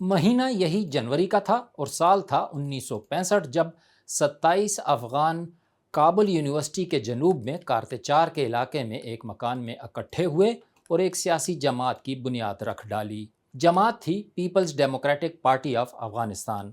مہینہ یہی جنوری کا تھا اور سال تھا 1965، جب 27 افغان کابل یونیورسٹی کے جنوب میں کارتےچار کے علاقے میں ایک مکان میں اکٹھے ہوئے اور ایک سیاسی جماعت کی بنیاد رکھ ڈالی۔ جماعت تھی People's Democratic Party of Afghanistan.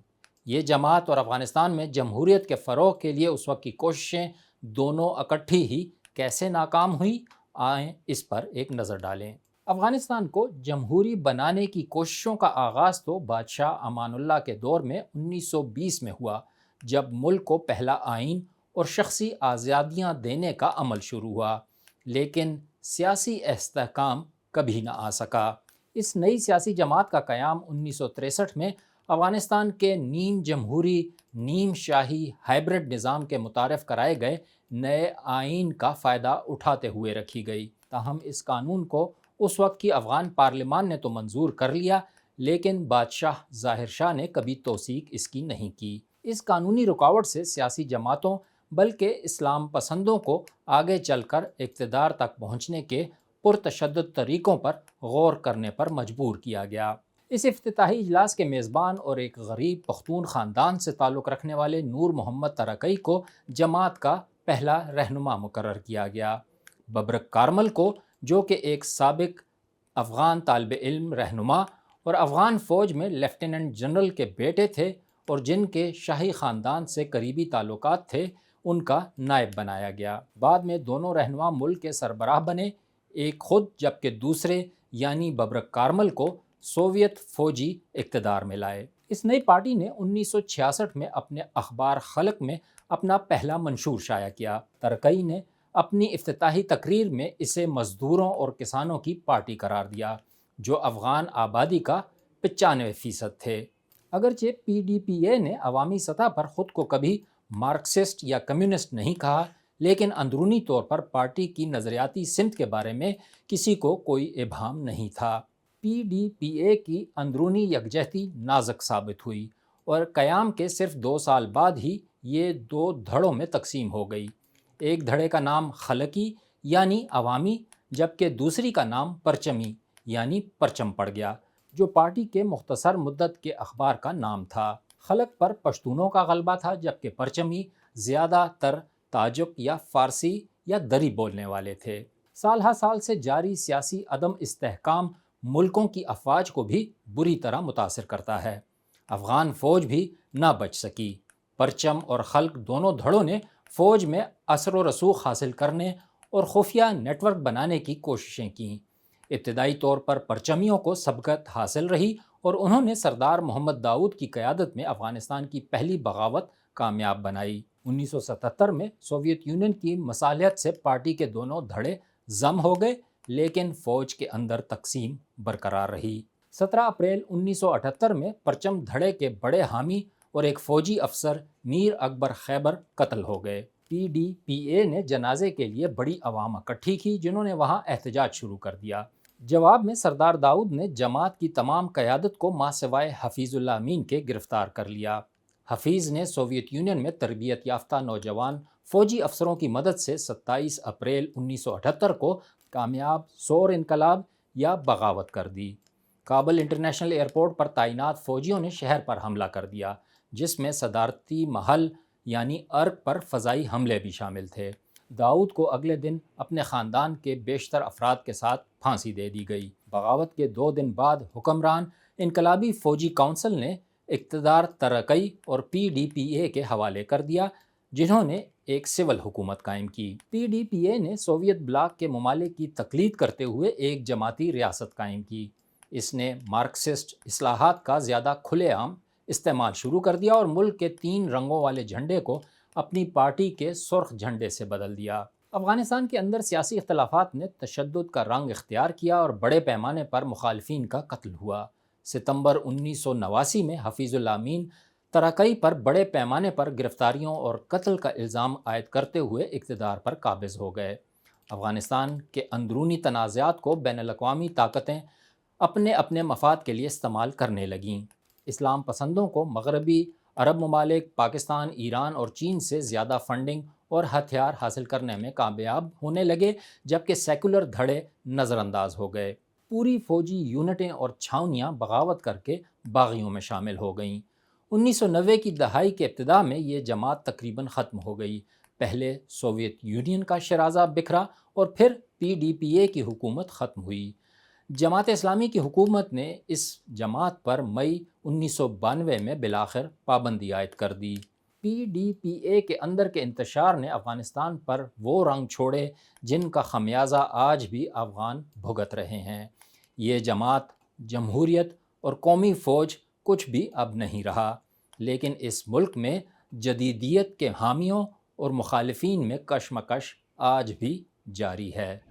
یہ جماعت اور افغانستان میں جمہوریت کے فروغ کے لیے اس وقت کی کوششیں دونوں اکٹھی ہی کیسے ناکام ہوئی، آئیں اس پر ایک نظر ڈالیں۔ افغانستان کو جمہوری بنانے کی کوششوں کا آغاز تو بادشاہ امان اللہ کے دور میں 1920 میں ہوا، جب ملک کو پہلا آئین اور شخصی آزادیاں دینے کا عمل شروع ہوا، لیکن سیاسی استحکام کبھی نہ آ سکا۔ اس نئی سیاسی جماعت کا قیام 1963 میں افغانستان کے نیم جمہوری نیم شاہی ہائبرڈ نظام کے متعارف کرائے گئے نئے آئین کا فائدہ اٹھاتے ہوئے رکھی گئی۔ تاہم اس قانون کو اس وقت کی افغان پارلیمان نے تو منظور کر لیا، لیکن بادشاہ ظاہر شاہ نے کبھی توثیق اس کی نہیں کی۔ اس قانونی رکاوٹ سے سیاسی جماعتوں بلکہ اسلام پسندوں کو آگے چل کر اقتدار تک پہنچنے کے پرتشدد طریقوں پر غور کرنے پر مجبور کیا گیا۔ اس افتتاحی اجلاس کے میزبان اور ایک غریب پختون خاندان سے تعلق رکھنے والے نور محمد ترقئی کو جماعت کا پہلا رہنما مقرر کیا گیا۔ ببرک کارمل کو، جو کہ ایک سابق افغان طالب علم رہنما اور افغان فوج میں لیفٹیننٹ جنرل کے بیٹے تھے اور جن کے شاہی خاندان سے قریبی تعلقات تھے، ان کا نائب بنایا گیا۔ بعد میں دونوں رہنما ملک کے سربراہ بنے، ایک خود جبکہ دوسرے یعنی ببرک کارمل کو سوویت فوجی اقتدار میں لائے۔ اس نئی پارٹی نے 1966 میں اپنے اخبار خلق میں اپنا پہلا منشور شائع کیا۔ ترقئی نے اپنی افتتاحی تقریر میں اسے مزدوروں اور کسانوں کی پارٹی قرار دیا، جو افغان آبادی کا 95% تھے۔ اگرچہ پی ڈی پی اے نے عوامی سطح پر خود کو کبھی مارکسسٹ یا کمیونسٹ نہیں کہا، لیکن اندرونی طور پر پارٹی کی نظریاتی سمت کے بارے میں کسی کو کوئی ابہام نہیں تھا۔ پی ڈی پی اے کی اندرونی یکجہتی نازک ثابت ہوئی اور قیام کے صرف 2 سال بعد ہی یہ 2 دھڑوں میں تقسیم ہو گئی۔ ایک دھڑے کا نام خلقی یعنی عوامی، جبکہ دوسری کا نام پرچمی یعنی پرچم پڑ گیا، جو پارٹی کے مختصر مدت کے اخبار کا نام تھا۔ خلق پر پشتونوں کا غلبہ تھا، جبکہ پرچمی زیادہ تر تاجک یا فارسی یا دری بولنے والے تھے۔ سال ہر سال سے جاری سیاسی عدم استحکام ملکوں کی افواج کو بھی بری طرح متاثر کرتا ہے۔ افغان فوج بھی نہ بچ سکی۔ پرچم اور خلق دونوں دھڑوں نے فوج میں اثر و رسوخ حاصل کرنے اور خفیہ نیٹ ورک بنانے کی کوششیں کیں۔ ابتدائی طور پر پرچمیوں کو سبقت حاصل رہی اور انہوں نے سردار محمد داؤد کی قیادت میں افغانستان کی پہلی بغاوت کامیاب بنائی۔ 1977 میں سوویت یونین کی مصالحت سے پارٹی کے دونوں دھڑے ضم ہو گئے، لیکن فوج کے اندر تقسیم برقرار رہی۔ 17 اپریل 1978 میں پرچم دھڑے کے بڑے حامی اور ایک فوجی افسر میر اکبر خیبر قتل ہو گئے۔ پی ڈی پی اے نے جنازے کے لیے بڑی عوام اکٹھی کی، جنہوں نے وہاں احتجاج شروع کر دیا۔ جواب میں سردار داؤد نے جماعت کی تمام قیادت کو ماں سوائے حفیظ اللہ امین کے گرفتار کر لیا۔ حفیظ نے سوویت یونین میں تربیت یافتہ نوجوان فوجی افسروں کی مدد سے 27 اپریل 1978 کو کامیاب سور انقلاب یا بغاوت کر دی۔ کابل انٹرنیشنل ایئرپورٹ پر تعینات فوجیوں نے شہر پر حملہ کر دیا، جس میں صدارتی محل یعنی ارگ پر فضائی حملے بھی شامل تھے۔ داؤد کو اگلے دن اپنے خاندان کے بیشتر افراد کے ساتھ پھانسی دے دی گئی۔ بغاوت کے 2 دن بعد حکمران انقلابی فوجی کونسل نے اقتدار ترقئی اور پی ڈی پی اے کے حوالے کر دیا، جنہوں نے ایک سول حکومت قائم کی۔ پی ڈی پی اے نے سوویت بلاک کے ممالک کی تقلید کرتے ہوئے ایک جماعتی ریاست قائم کی۔ اس نے مارکسسٹ اصلاحات کا زیادہ کھلے عام استعمال شروع کر دیا اور ملک کے 3 رنگوں والے جھنڈے کو اپنی پارٹی کے سرخ جھنڈے سے بدل دیا۔ افغانستان کے اندر سیاسی اختلافات نے تشدد کا رنگ اختیار کیا اور بڑے پیمانے پر مخالفین کا قتل ہوا۔ ستمبر 1989 میں حفیظ اللہ امین ترقئی پر بڑے پیمانے پر گرفتاریوں اور قتل کا الزام عائد کرتے ہوئے اقتدار پر قابض ہو گئے۔ افغانستان کے اندرونی تنازعات کو بین الاقوامی طاقتیں اپنے اپنے مفاد کے لیے استعمال کرنے لگیں۔ اسلام پسندوں کو مغربی عرب ممالک، پاکستان، ایران اور چین سے زیادہ فنڈنگ اور ہتھیار حاصل کرنے میں کامیاب ہونے لگے، جبکہ سیکولر دھڑے نظر انداز ہو گئے۔ پوری فوجی یونٹیں اور چھاؤنیاں بغاوت کر کے باغیوں میں شامل ہو گئیں۔ 1990 کی دہائی کے ابتدا میں یہ جماعت تقریباً ختم ہو گئی۔ پہلے سوویت یونین کا شرازہ بکھرا اور پھر PDPA کی حکومت ختم ہوئی۔ جماعت اسلامی کی حکومت نے اس جماعت پر مئی 1992 میں بالآخر پابندی عائد کر دی۔ PDPA کے اندر کے انتشار نے افغانستان پر وہ رنگ چھوڑے جن کا خمیازہ آج بھی افغان بھگت رہے ہیں۔ یہ جماعت، جمہوریت اور قومی فوج کچھ بھی اب نہیں رہا، لیکن اس ملک میں جدیدیت کے حامیوں اور مخالفین میں کشمکش آج بھی جاری ہے۔